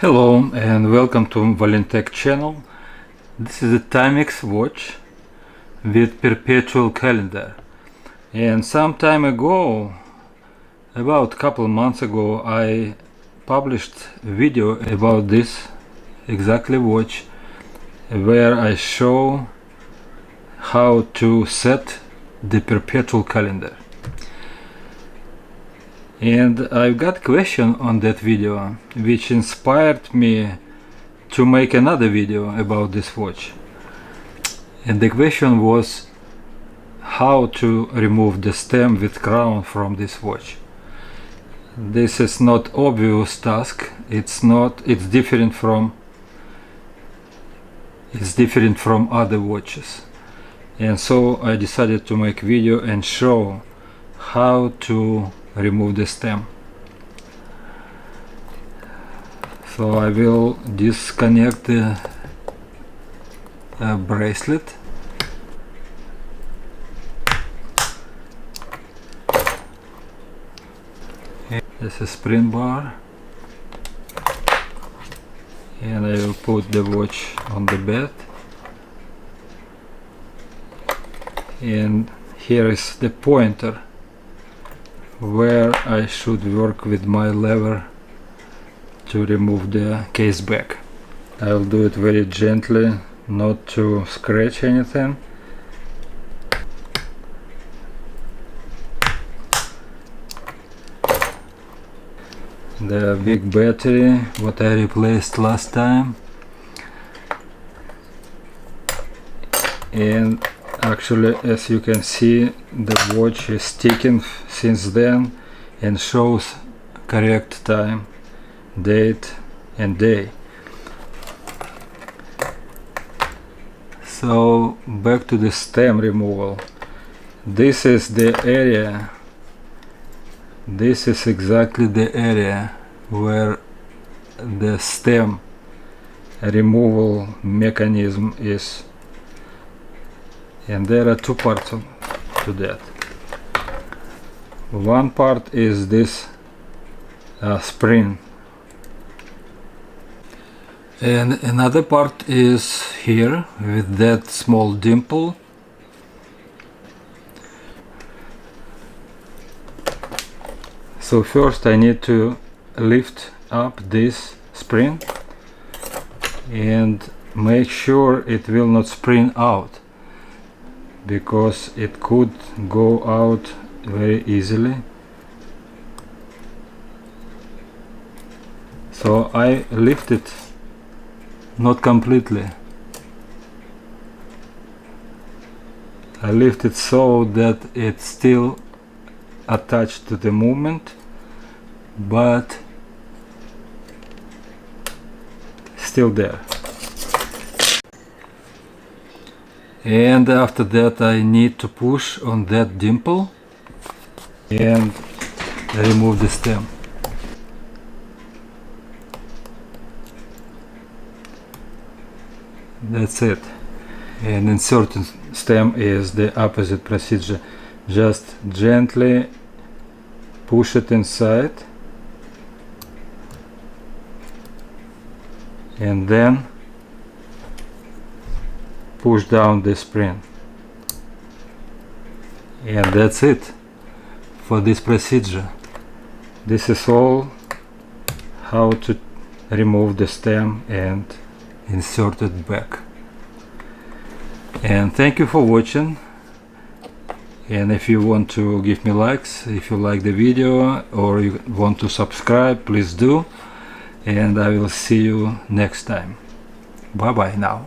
Hello and welcome to Untitled channel. This is a Timex watch with perpetual calendar, and some time ago, about a couple months ago, I published a video about this exactly watch where I show how to set the perpetual calendar. And I've got question on that video which inspired me to make another video about this watch. And the question was how to remove the stem with crown from this watch. This is not obvious task. It's different from other watches. And so I decided to make video and show how to remove the stem. So I will disconnect the bracelet. This is spring bar, and I will put the watch on the bed, and here is the pointer where I should work with my lever to remove the case back. I will do it very gently, not to scratch anything. The big battery what I replaced last time, and actually, as you can see, the watch is ticking since then and shows correct time, date and day. So back to the stem removal. This is the area, this is exactly the area where the stem removal mechanism is. And there are two parts to that. One part is this spring, and another part is here with that small dimple. So first I need to lift up this spring and make sure it will not spring out, because it could go out very easily. So I lift it, not completely. I lift it so that it's still attached to the movement, but still there. And after that I need to push on that dimple and remove the stem. That's it. And inserting stem is the opposite procedure. Just gently push it inside and then push down the spring, and that's it for this procedure. This is all how to remove the stem and insert it back. And thank you for watching, and if you want to give me likes, if you like the video or you want to subscribe, please do, and I will see you next time. Bye bye now.